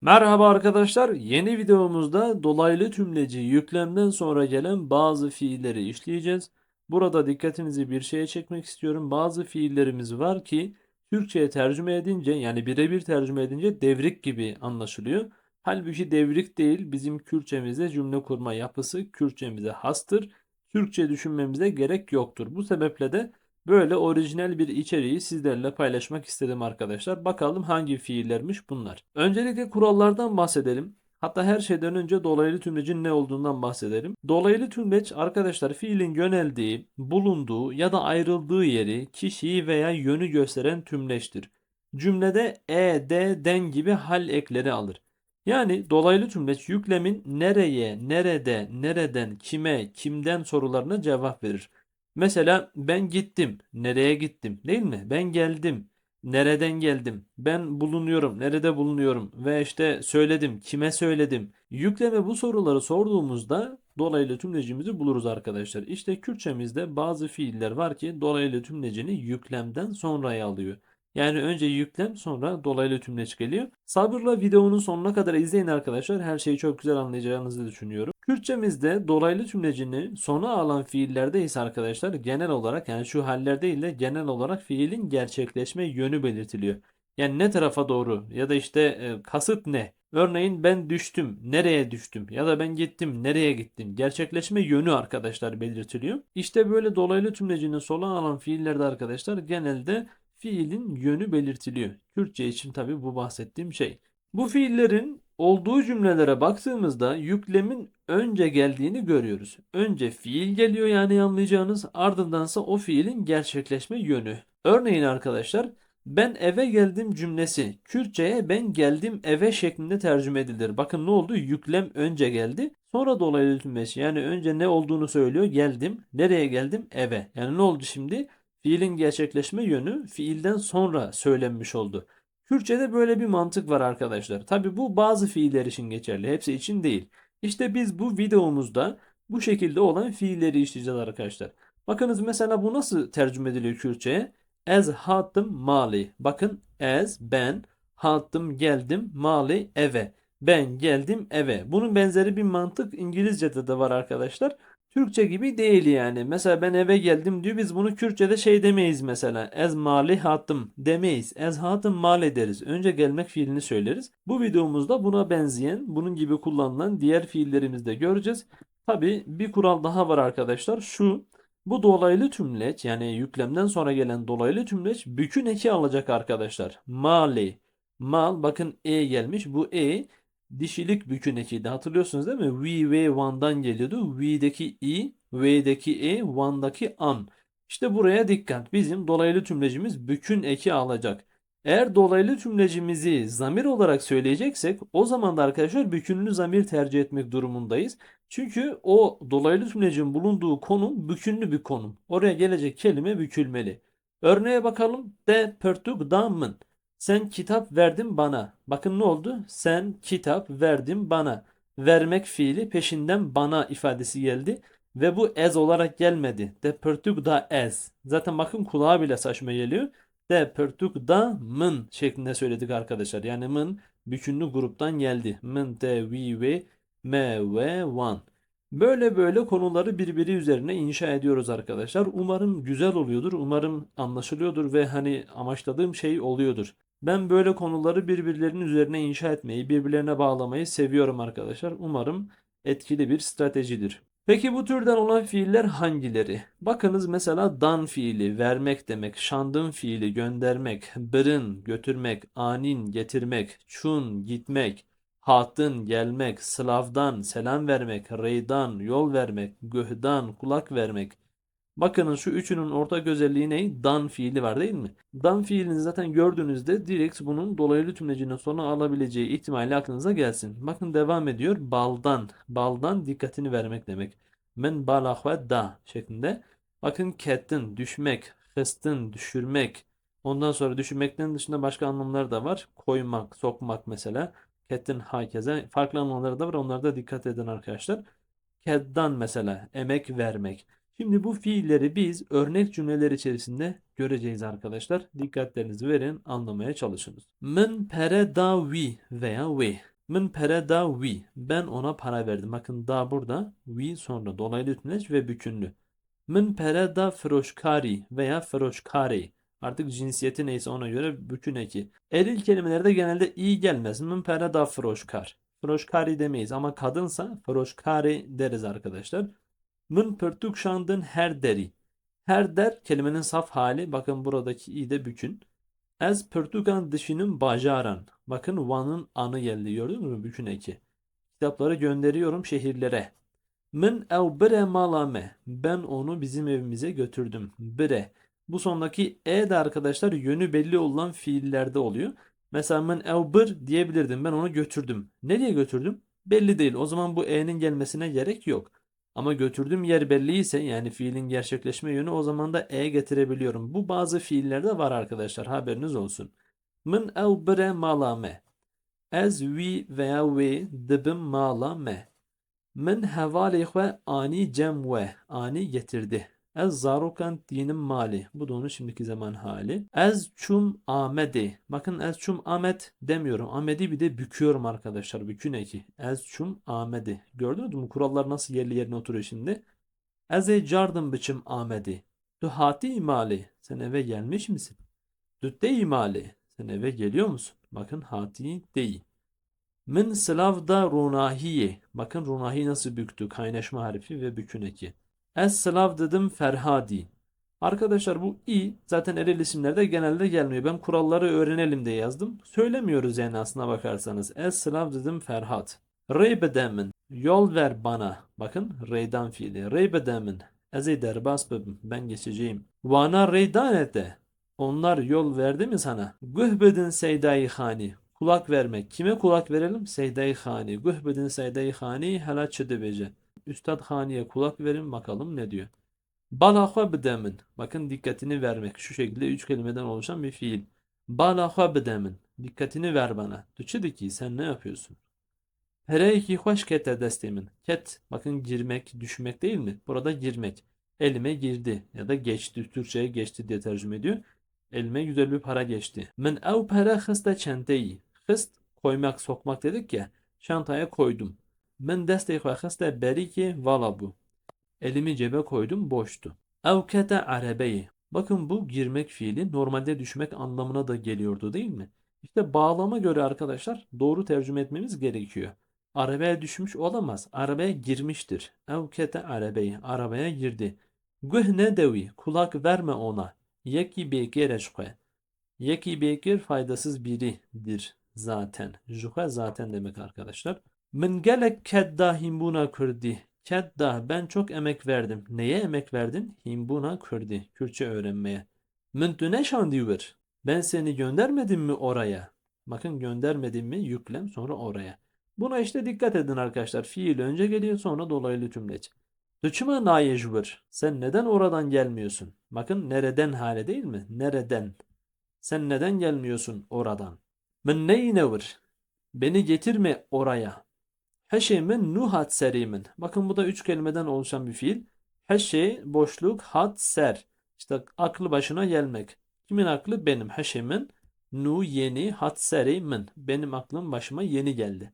Merhaba arkadaşlar. Yeni videomuzda dolaylı tümleci yüklemden sonra gelen bazı fiilleri işleyeceğiz. Burada dikkatinizi bir şeye çekmek istiyorum. Bazı fiillerimiz var ki Türkçe'ye tercüme edince yani birebir tercüme edince devrik gibi anlaşılıyor. Halbuki devrik değil. Bizim Kürtçemizde cümle kurma yapısı Kürtçemize hastır. Türkçe düşünmemize gerek yoktur. Bu sebeple de böyle orijinal bir içeriği sizlerle paylaşmak istedim arkadaşlar. Bakalım hangi fiillermiş bunlar. Öncelikle kurallardan bahsedelim. Hatta her şeyden önce dolaylı tümlecin ne olduğundan bahsedelim. Dolaylı tümleç arkadaşlar fiilin yöneldiği, bulunduğu ya da ayrıldığı yeri, kişiyi veya yönü gösteren tümleçtir. Cümlede den gibi hal ekleri alır. Yani dolaylı tümleç yüklemin nereye, nerede, nereden, kime, kimden sorularına cevap verir. Mesela ben gittim. Nereye gittim? Değil mi? Ben geldim. Nereden geldim? Ben bulunuyorum. Nerede bulunuyorum? Ve işte söyledim. Kime söyledim? Yükleme bu soruları sorduğumuzda dolaylı tümlecimizi buluruz arkadaşlar. İşte Kürtçemizde bazı fiiller var ki dolaylı tümlecini yüklemden sonraya alıyor. Yani önce yüklem sonra dolaylı tümleç geliyor. Sabırla videonun sonuna kadar izleyin arkadaşlar. Her şeyi çok güzel anlayacağınızı düşünüyorum. Kürtçemizde dolaylı tümlecini sona alan fiillerde ise arkadaşlar genel olarak yani şu haller değil de genel olarak fiilin gerçekleşme yönü belirtiliyor. Yani ne tarafa doğru ya da işte kasıt ne? Örneğin ben düştüm, nereye düştüm ya da ben gittim, nereye gittim? Gerçekleşme yönü arkadaşlar belirtiliyor. İşte böyle dolaylı tümlecinin sona alan fiillerde arkadaşlar genelde fiilin yönü belirtiliyor. Kürtçe için tabii bu bahsettiğim şey. Bu fiillerin olduğu cümlelere baktığımızda yüklemin önce geldiğini görüyoruz. Önce fiil geliyor yani anlayacağınız ardındansa o fiilin gerçekleşme yönü. Örneğin arkadaşlar ben eve geldim cümlesi Kürtçe'ye ben geldim eve şeklinde tercüme edilir. Bakın ne oldu? Yüklem önce geldi. Sonra dolaylı tümleç yani önce ne olduğunu söylüyor geldim. Nereye geldim? Eve. Yani ne oldu şimdi? Fiilin gerçekleşme yönü fiilden sonra söylenmiş oldu. Kürtçe'de böyle bir mantık var arkadaşlar. Tabi bu bazı fiiller için geçerli. Hepsi için değil. İşte biz bu videomuzda bu şekilde olan fiilleri işleyeceğiz arkadaşlar. Bakınız mesela bu nasıl tercüme ediliyor Kürtçe'ye? Ez hattım mali. Bakın ez ben hattım geldim mali eve. Ben geldim eve. Bunun benzeri bir mantık İngilizce'de de var arkadaşlar. Türkçe gibi değil yani. Mesela ben eve geldim diyor. Biz bunu Kürtçe'de şey demeyiz mesela. Ez mali hatım demeyiz. Ez hatım mal ederiz. Önce gelmek fiilini söyleriz. Bu videomuzda buna benzeyen, bunun gibi kullanılan diğer fiillerimizi de göreceğiz. Tabi bir kural daha var arkadaşlar. Şu, bu dolaylı tümleç yani yüklemden sonra gelen dolaylı tümleç bükün eki alacak arkadaşlar. Mali. Mal bakın gelmiş. Bu dişilik bükün ekiydi. Hatırlıyorsunuz değil mi? We ve one'dan geliyordu. We'deki we'deki one'daki an. İşte buraya dikkat. Bizim dolaylı tümlecimiz bükün eki alacak. Eğer dolaylı tümlecimizi zamir olarak söyleyeceksek o zaman da arkadaşlar bükünlü zamir tercih etmek durumundayız. Çünkü o dolaylı tümlecin bulunduğu konum bükünlü bir konum. Oraya gelecek kelime bükülmeli. Örneğe bakalım. De pertug damın. Sen kitap verdin bana. Bakın ne oldu? Sen kitap verdin bana. Vermek fiili peşinden bana ifadesi geldi. Ve bu as olarak gelmedi. De pertug da as. Zaten bakın kulağa bile saçma geliyor. De pertug da mın şeklinde söyledik arkadaşlar. Yani mın bütünlü gruptan geldi. Mın, de, vi ve me ve one. Böyle böyle konuları birbiri üzerine inşa ediyoruz arkadaşlar. Umarım güzel oluyordur. Umarım anlaşılıyordur ve hani amaçladığım şey oluyordur. Ben böyle konuları birbirlerinin üzerine inşa etmeyi, birbirlerine bağlamayı seviyorum arkadaşlar. Umarım etkili bir stratejidir. Peki bu türden olan fiiller hangileri? Bakınız mesela dan fiili, vermek demek, şandın fiili, göndermek, bırın, götürmek, anin, getirmek, çun, gitmek, hatın, gelmek, slavdan, selam vermek, reydan, yol vermek, göhdan, kulak vermek. Bakın şu üçünün ortak özelliği ne? Dan fiili var değil mi? Dan fiilini zaten gördüğünüzde direkt bunun dolaylı tümlecinin sona alabileceği ihtimali aklınıza gelsin. Bakın devam ediyor. Baldan. Baldan dikkatini vermek demek. Men balahve da şeklinde. Bakın kettin düşmek, hıstın düşürmek. Ondan sonra düşürmekten dışında başka anlamları da var. Koymak, sokmak mesela. Kettin hakeze. Farklı anlamları da var. Onlara da dikkat edin arkadaşlar. Keddan mesela emek vermek. Şimdi bu fiilleri biz örnek cümleler içerisinde göreceğiz arkadaşlar. Dikkatlerinizi verin, anlamaya çalışınız. Min pere da vi veya we. Min pere da vi. Ben ona para verdim. Bakın da burada. Vi sonra dolaylı tümleç ve bükünlü. Min pere da froşkari veya froşkari. Artık cinsiyeti neyse ona göre bütün eki. Eril kelimelerde genelde iyi gelmez. Min pere da froşkar. Froşkari demeyiz ama kadınsa froşkari deriz arkadaşlar. Min pörtükşandın her deri. Her der kelimenin saf hali. Bakın buradaki i de bükün. Ez pörtükan dışının bacaran. Bakın van'ın anı geldi, gördünüz mü? Bükün eki. Kitapları gönderiyorum şehirlere. Min ev bire malame. Ben onu bizim evimize götürdüm. Bire. Bu sondaki e de arkadaşlar yönü belli olan fiillerde oluyor. Mesela min ev bir diyebilirdim. Ben onu götürdüm. Nereye götürdüm? Belli değil. O zaman bu e'nin gelmesine gerek yok. Ama götürdüğüm yer belli ise, yani fiilin gerçekleşme yönü, o zaman da e getirebiliyorum. Bu bazı fiillerde var arkadaşlar. Haberiniz olsun. Min ev bire malame. Ez vi veya we dibim malame. Min hevalê xwe anî cem we. Ani getirdi. Ez zarokan dinim mali. Bu da onun şimdiki zaman hali. Ez çum amedi. Bakın ez çum amet demiyorum. Amedi bir de büküyorum arkadaşlar. Bükün eki. Ez çum amedi. Gördünüz mü? Kurallar nasıl yerli yerine oturuyor şimdi. Ez cardım biçim amedi. Tu hati imali. Sen eve gelmiş misin? Dütte imali. Sen eve geliyor musun? Bakın hati değil. Min Slavda runahiye. Bakın runahi nasıl büktü? Kaynaşma harfi ve bükün eki. Es Slav dedim Ferhadi. Arkadaşlar bu i zaten eril isimlerde genelde gelmiyor. Ben kuralları öğrenelim diye yazdım. Söylemiyoruz yani aslına bakarsanız. Es Slav dedim Ferhat. Reybedemin. Yol ver bana. Bakın reydan fiili. Reybedemin. Eze derbas bebim. Ben geçeceğim. Vana reydan ete. Onlar yol verdi mi sana? Gühbedin seydai hani. Kulak vermek. Kime kulak verelim? Seyde-i Hani. Gühbedin Seyde-i Hani hela çedebece. Üstad Hani'ye kulak verin bakalım ne diyor. Balahva bedemin. Bakın dikkatini vermek. Şu şekilde üç kelimeden oluşan bir fiil. Balahva bedemin. Dikkatini ver bana. Tüçedi ki sen ne yapıyorsun? Hereyki hoş kete destemin. Ket. Bakın girmek, düşmek değil mi? Burada girmek. Elime girdi ya da geçti. Türkçe'ye geçti diye tercüme ediyor. Elime güzel bir para geçti. Men ev para hısta çenteyi. Hıst koymak, sokmak dedik ya. Çantaya koydum. Men desteği hısta beri ki vala bu. Elimi cebe koydum, boştu. Ev kete arabeyi. Bakın bu girmek fiili normalde düşmek anlamına da geliyordu değil mi? İşte bağlama göre arkadaşlar doğru tercüme etmemiz gerekiyor. Arabaya düşmüş olamaz. Arabaya girmiştir. Evkete arabeyi. Arabaya girdi. Güh ne devi. Kulak verme ona. Yeki bekir eşkwe. Yeki bekir faydasız biridir zaten. Juha zaten demek arkadaşlar. Min gelek kedda himbuna kurdi. Kedda ben çok emek verdim. Neye emek verdin? Himbuna kurdi. Kürtçe öğrenmeye. Min tüne şandiver. Ben seni göndermedim mi oraya? Bakın göndermedim mi yüklem sonra oraya. Buna işte dikkat edin arkadaşlar. Fiil önce geliyor sonra dolaylı tümleç. Dıçıma nayejvır. Sen neden oradan gelmiyorsun? Bakın nereden hale değil mi? Nereden? Sen neden gelmiyorsun oradan? Min neynevir. Beni getirme oraya. Heşemin nuhat serimin. Bakın bu da üç kelimeden oluşan bir fiil. Heşe boşluk hat ser. İşte aklı başına gelmek. Kimin aklı? Benim. Heşemin nu yeni hat serimin. Benim aklım başıma yeni geldi.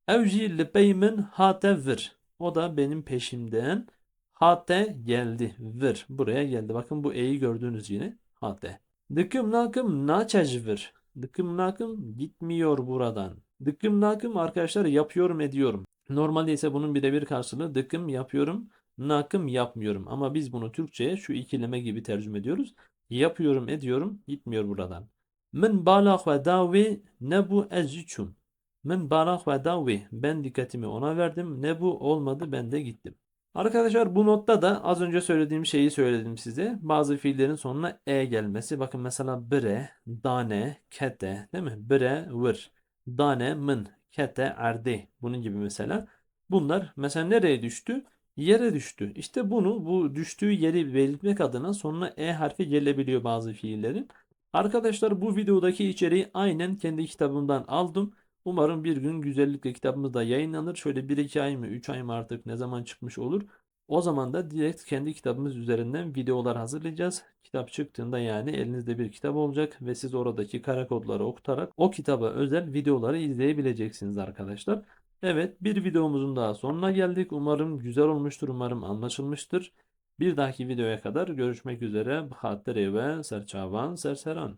Evci lipeymin hate vir. O da benim peşimden hate geldi. Vir. Buraya geldi. Bakın bu e'yi gördüğünüz yine. Hate. Dıkım nakım naçecvir. Dıkım nakım gitmiyor buradan. Dıkım nakım arkadaşlar yapıyorum ediyorum. Normalde ise bunun birebir karşılığı dıkım yapıyorum, nakım yapmıyorum. Ama biz bunu Türkçe'ye şu ikileme gibi tercüme ediyoruz. Yapıyorum ediyorum gitmiyor buradan. Min balak ve davi ne bu ezcum. Min balak ve davi ben dikkatimi ona verdim. Ne bu olmadı ben de gittim. Arkadaşlar bu notta da az önce söylediğim şeyi söyledim size. Bazı fiillerin sonuna e gelmesi. Bakın mesela bre, dane, kete değil mi? Bre, vır, dane, mın, kete, erdi. Bunun gibi mesela. Bunlar mesela nereye düştü? Yere düştü. İşte bu düştüğü yeri belirtmek adına sonuna e harfi gelebiliyor bazı fiillerin. Arkadaşlar bu videodaki içeriği aynen kendi kitabımdan aldım. Umarım bir gün güzellikle kitabımız da yayınlanır. Şöyle bir iki ay mı 3 ay mı artık ne zaman çıkmış olur. O zaman da direkt kendi kitabımız üzerinden videolar hazırlayacağız. Kitap çıktığında yani elinizde bir kitap olacak ve siz oradaki kare kodları okutarak o kitaba özel videoları izleyebileceksiniz arkadaşlar. Evet, bir videomuzun daha sonuna geldik. Umarım güzel olmuştur, umarım anlaşılmıştır. Bir dahaki videoya kadar görüşmek üzere. Bxatir ve Serçavan Serseran.